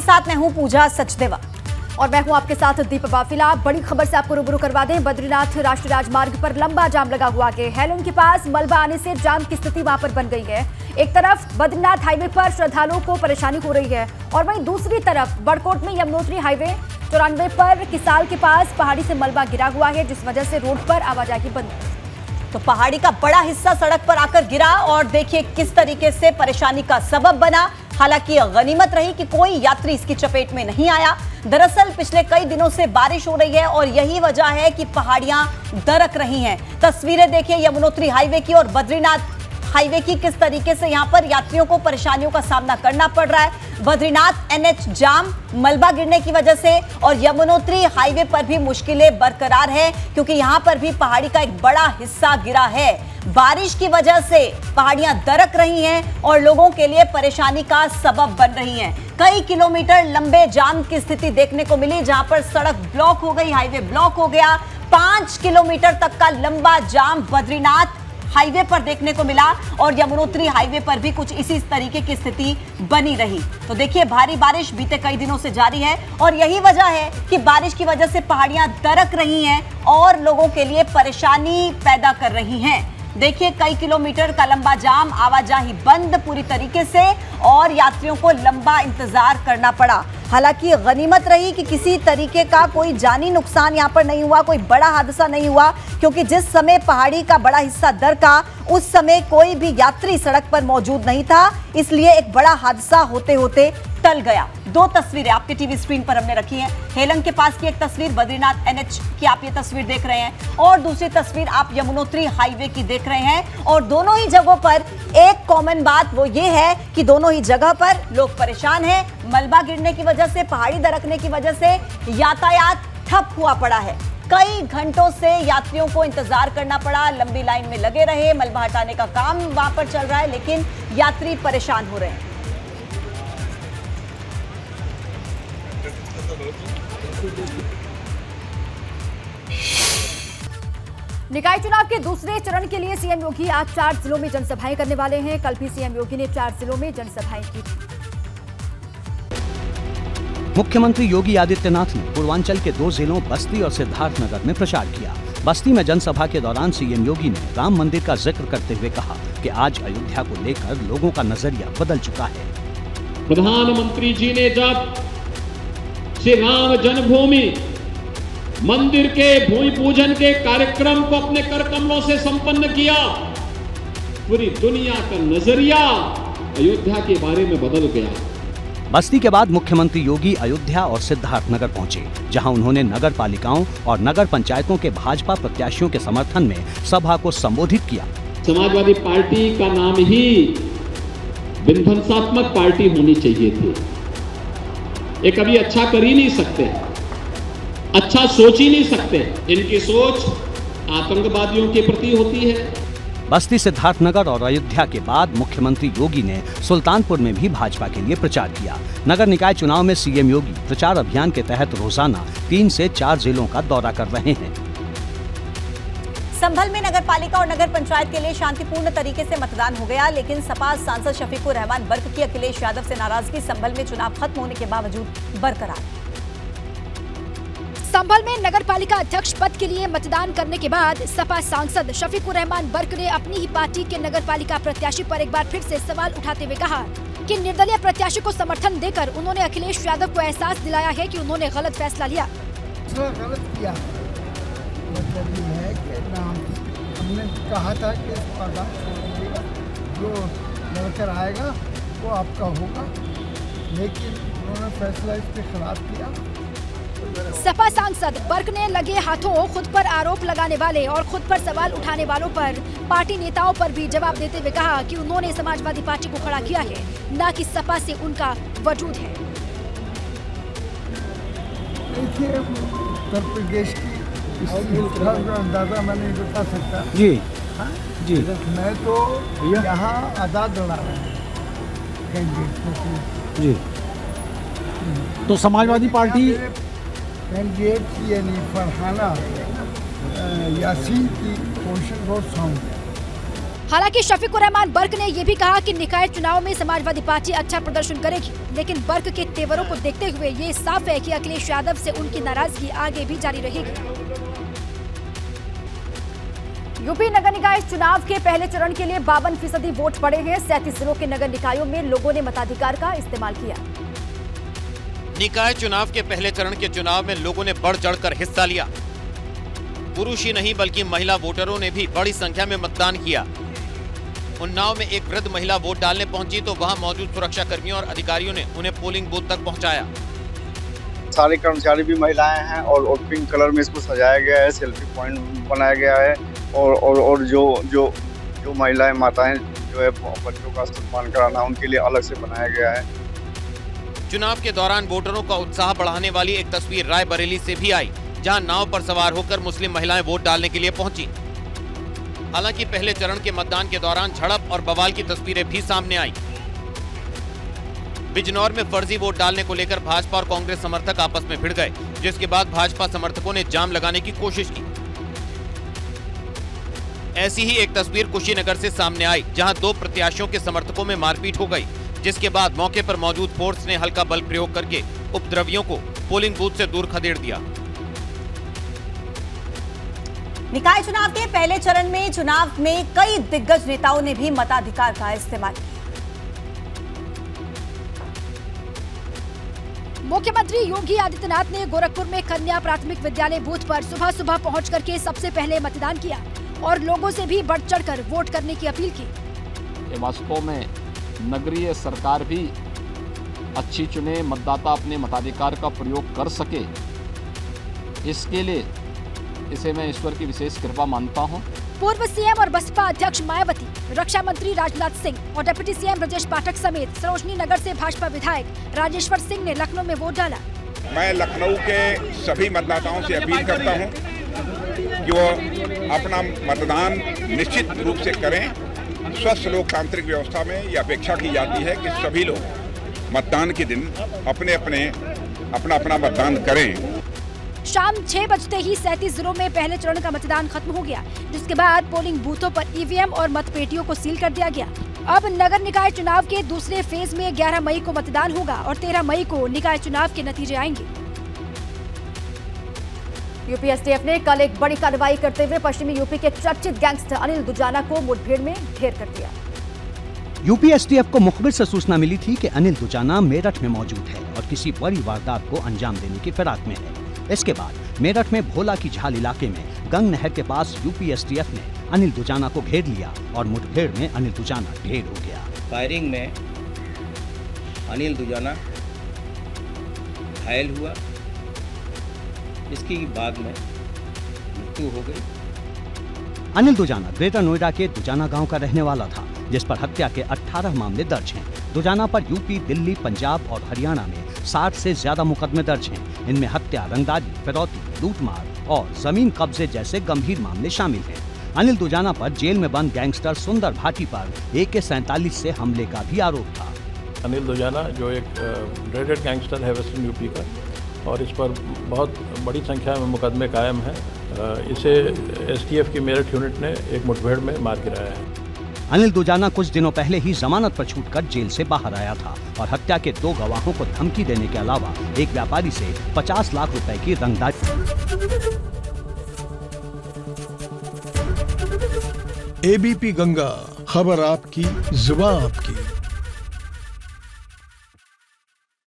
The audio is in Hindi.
आपके साथ मैं हूं पूजा सचदेवा और मैं हूं आपके साथ दीप बाफिला। बड़ी खबर से आपको रूबरू करवा दें। बद्रीनाथ राष्ट्रीय राजमार्ग पर लंबा जाम लगा हुआ है। हेलोन के पास मलबा आने से जाम की स्थिति वहां पर बन गई है। एक तरफ बद्रीनाथ हाईवे पर श्रद्धालुओं को परेशानी हो रही है और वहीं दूसरी तरफ बड़कोट में यमुनोत्री हाईवे 94 पर किसाल के पास पहाड़ी से मलबा गिरा हुआ है, जिस वजह से रोड पर आवाजाही बंद है। तो पहाड़ी का बड़ा हिस्सा सड़क पर आकर गिरा और देखिए किस तरीके से परेशानी का सबब बना। हालांकि गनीमत रही कि कोई यात्री इसकी चपेट में नहीं आया। दरअसल पिछले कई दिनों से बारिश हो रही है और यही वजह है कि पहाड़ियां दरक रही हैं। तस्वीरें देखिए यमुनोत्री हाईवे की और बद्रीनाथ हाईवे की, किस तरीके से यहां पर यात्रियों को परेशानियों का सामना करना पड़ रहा है। बद्रीनाथ एनएच जाम मलबा गिरने की वजह से और यमुनोत्री हाईवे पर भी मुश्किलें बरकरार है क्योंकि यहां पर भी पहाड़ी का एक बड़ा हिस्सा गिरा है। बारिश की वजह से पहाड़ियां दरक रही हैं और लोगों के लिए परेशानी का सबब बन रही हैं। कई किलोमीटर लंबे जाम की स्थिति देखने को मिली, जहां पर सड़क ब्लॉक हो गई, हाईवे ब्लॉक हो गया। 5 किलोमीटर तक का लंबा जाम बद्रीनाथ हाईवे पर देखने को मिला और यमुनोत्री हाईवे पर भी कुछ इसी तरीके की स्थिति बनी रही। तो देखिए भारी बारिश बीते कई दिनों से जारी है और यही वजह है कि बारिश की वजह से पहाड़ियां दरक रही हैं और लोगों के लिए परेशानी पैदा कर रही हैं। देखिए कई किलोमीटर का लंबा जाम, आवाजाही बंद पूरी तरीके से और यात्रियों को लंबा इंतजार करना पड़ा। हालांकि गनीमत रही कि किसी तरीके का कोई जानी नुकसान यहां पर नहीं हुआ, कोई बड़ा हादसा नहीं हुआ क्योंकि जिस समय पहाड़ी का बड़ा हिस्सा दरका उस समय कोई भी यात्री सड़क पर मौजूद नहीं था, इसलिए एक बड़ा हादसा होते होते टल गया। 2 तस्वीरें आपके टीवी स्क्रीन पर हमने रखी हैं। हेलन के पास की एक तस्वीर, बद्रीनाथ एनएच की आप ये तस्वीर देख रहे हैं और दूसरी तस्वीर आप यमुनोत्री हाईवे की देख रहे हैं। और दोनों ही जगहों पर एक कॉमन बात वो ये है कि दोनों ही जगह पर लोग परेशान हैं। मलबा गिरने की वजह से, पहाड़ी दरकने की वजह से यातायात ठप हुआ पड़ा है। कई घंटों से यात्रियों को इंतजार करना पड़ा, लंबी लाइन में लगे रहे। मलबा हटाने का काम वहां पर चल रहा है लेकिन यात्री परेशान हो रहे हैं। निकाय चुनाव के दूसरे चरण के लिए सीएम योगी आज 4 जिलों में जनसभाएं करने वाले हैं। कल भी सीएम योगी ने 4 जिलों में जनसभाएं की थी। मुख्यमंत्री योगी आदित्यनाथ ने पूर्वांचल के 2 जिलों बस्ती और सिद्धार्थनगर में प्रचार किया। बस्ती में जनसभा के दौरान सीएम योगी ने राम मंदिर का जिक्र करते हुए कहा कि आज अयोध्या को लेकर लोगों का नजरिया बदल चुका है। प्रधानमंत्री जी ने जब श्री राम जन्मभूमि मंदिर के भूमि पूजन के कार्यक्रम को अपने कर कमलों से संपन्न किया, पूरी दुनिया का नजरिया अयोध्या के बारे में बदल गया। बस्ती के बाद मुख्यमंत्री योगी अयोध्या और सिद्धार्थनगर पहुंचे, जहां उन्होंने नगर पालिकाओं और नगर पंचायतों के भाजपा प्रत्याशियों के समर्थन में सभा को संबोधित किया। समाजवादी पार्टी का नाम ही विध्वंसात्मक पार्टी होनी चाहिए थी। ये कभी अच्छा कर ही नहीं सकते, अच्छा सोच ही नहीं सकते। इनकी सोच आतंकवादियों के प्रति होती है। बस्ती, सिद्धार्थनगर और अयोध्या के बाद मुख्यमंत्री योगी ने सुल्तानपुर में भी भाजपा के लिए प्रचार किया। नगर निकाय चुनाव में सीएम योगी प्रचार अभियान के तहत रोजाना 3 से 4 जिलों का दौरा कर रहे हैं। संभल में नगर पालिका और नगर पंचायत के लिए शांतिपूर्ण तरीके से मतदान हो गया, लेकिन सपा सांसद शफीकुर रहमान बर्क की अखिलेश यादव से नाराजगी संभल में चुनाव खत्म होने के बावजूद बरकरार। संभल में नगर पालिका अध्यक्ष पद के लिए मतदान करने के बाद सपा सांसद शफीकुर रहमान बर्क ने अपनी ही पार्टी के नगर पालिका प्रत्याशी पर एक बार फिर से सवाल उठाते हुए कहा कि निर्दलीय प्रत्याशी को समर्थन देकर उन्होंने अखिलेश यादव को एहसास दिलाया है कि उन्होंने गलत फैसला लिया। गलत किया, मतलब ये है कि हमने कहा था कि जो लड़कर आएगा वो आपका होगा, लेकिन उन्होंने फैसला इसके खिलाफ किया। सपा सांसद बर्क ने लगे हाथों खुद पर आरोप लगाने वाले और खुद पर सवाल उठाने वालों पर पार्टी नेताओं पर भी जवाब देते हुए कहा कि उन्होंने समाजवादी पार्टी को खड़ा किया है, न कि सपा से उनका वजूद है। देखिए, उत्तर प्रदेश की अंदाजा मैं नहीं बता सकता जी। हाँ? जी मैं तो यहाँ आजाद लड़ा रहा हूँ कैंडिडेट जी। तो समाजवादी पार्टी कैंडिडेट यानी फरहाना यासीन की पोजीशन बहुत साउंड है। हालांकि शफीकुर रहमान बर्क ने ये भी कहा कि निकाय चुनाव में समाजवादी पार्टी अच्छा प्रदर्शन करेगी, लेकिन बर्क के तेवरों को देखते हुए ये साफ है कि अखिलेश यादव से उनकी नाराजगी आगे भी जारी रहेगी। यूपी नगर निकाय चुनाव के पहले चरण के लिए 52% वोट पड़े हैं। 37 जिलों के नगर निकायों में लोगों ने मताधिकार का इस्तेमाल किया। निकाय चुनाव के पहले चरण के चुनाव में लोगों ने बढ़ चढ़कर हिस्सा लिया। पुरुष ही नहीं बल्कि महिला वोटरों ने भी बड़ी संख्या में मतदान किया। उन्नाव में एक वृद्ध महिला वोट डालने पहुंची तो वहां मौजूद सुरक्षा कर्मियों और अधिकारियों ने उन्हें पोलिंग बूथ तक पहुंचाया। सारे कर्मचारी भी महिलाएं हैं और पिंक कलर में इसको सजाया गया है, सेल्फी पॉइंट बनाया गया है और जो महिलाएं माताएं जो है बच्चों का सम्मान कराना उनके लिए अलग से बनाया गया है। चुनाव के दौरान वोटरों का उत्साह बढ़ाने वाली एक तस्वीर रायबरेली से भी आई, जहां नाव पर सवार होकर मुस्लिम महिलाएं वोट डालने के लिए पहुंची। हालांकि पहले चरण के मतदान के दौरान झड़प और बवाल की तस्वीरें भी सामने आई। बिजनौर में फर्जी वोट डालने को लेकर भाजपा और कांग्रेस समर्थक आपस में भिड़ गए, जिसके बाद भाजपा समर्थकों ने जाम लगाने की कोशिश की। ऐसी ही एक तस्वीर कुशीनगर से सामने आई, जहां 2 प्रत्याशियों के समर्थकों में मारपीट हो गई, जिसके बाद मौके पर मौजूद फोर्स ने हल्का बल प्रयोग करके उपद्रवियों को पोलिंग बूथ से दूर खदेड़ दिया। निकाय चुनाव के पहले चरण में चुनाव में कई दिग्गज नेताओं ने भी मताधिकार का इस्तेमाल किया। मुख्यमंत्री योगी आदित्यनाथ ने गोरखपुर में कन्या प्राथमिक विद्यालय बूथ पर सुबह सुबह पहुंच करके सबसे पहले मतदान किया और लोगों से भी बढ़ चढ़कर वोट करने की अपील की। वास्तव में नगरीय सरकार भी अच्छी चुने, मतदाता अपने मताधिकार का प्रयोग कर सके, इसके लिए इसे मैं ईश्वर की विशेष कृपा मानता हूं। पूर्व सीएम और बसपा अध्यक्ष मायावती, रक्षा मंत्री राजनाथ सिंह और डिप्टी सीएम ब्रजेश पाठक समेत सरोजनी नगर से भाजपा विधायक राजेश्वर सिंह ने लखनऊ में वोट डाला। मैं लखनऊ के सभी मतदाताओं से अपील करता हूं कि वो अपना मतदान निश्चित रूप से करें। स्वस्थ लोकतांत्रिक व्यवस्था में यह अपेक्षा की जाती है कि सभी लोग मतदान के दिन अपना मतदान करें। शाम 6 बजते ही 37 जिलों में पहले चरण का मतदान खत्म हो गया, जिसके बाद पोलिंग बूथों पर ईवीएम और मतपेटियों को सील कर दिया गया। अब नगर निकाय चुनाव के दूसरे फेज में 11 मई को मतदान होगा और 13 मई को निकाय चुनाव के नतीजे आएंगे। यूपी एसटीएफ ने कल एक बड़ी कार्रवाई करते हुए पश्चिमी यूपी के चर्चित गैंगस्टर अनिल दुजाना को मुठभेड़ में ढेर कर दिया। यूपी एसटीएफ को मुखबिर से सूचना मिली थी कि अनिल दुजाना मेरठ में मौजूद है और किसी बड़ी वारदात को अंजाम देने की फिराक में है। इसके बाद मेरठ में भोला की झाल इलाके में गंग नहर के पास यूपी एसटीएफ ने अनिल दुजाना को घेर लिया और मुठभेड़ में अनिल दुजाना ढेर हो गया। फायरिंग में अनिल दुजाना घायल हुआ, इसकी बाद में मृत्यु हो गई। अनिल दुजाना ग्रेटर नोएडा के दुजाना गांव का रहने वाला था, जिस पर हत्या के 18 मामले दर्ज हैं। दुजाना पर यूपी, दिल्ली, पंजाब और हरियाणा में 60 से ज्यादा मुकदमे दर्ज हैं। इनमें हत्या, रंगदारी, फिरौती, लूटमार और जमीन कब्जे जैसे गंभीर मामले शामिल हैं। अनिल दुजाना पर जेल में बंद गैंगस्टर सुंदर भाटी पर AK-47 से हमले का भी आरोप था। अनिल दुजाना जो एक ड्रेडेड गैंगस्टर है वेस्टर्न यूपी का, और इस पर बहुत बड़ी संख्या में मुकदमे कायम हैं। इसे एसटीएफ की मेरठ यूनिट ने एक मुठभेड़ में मार गिराया है। अनिल दुजाना कुछ दिनों पहले ही जमानत पर छूटकर जेल से बाहर आया था और हत्या के 2 गवाहों को धमकी देने के अलावा एक व्यापारी से 50 लाख रुपए की रंगदारी। ABP गंगा, खबर आपकी, जुबान आपकी।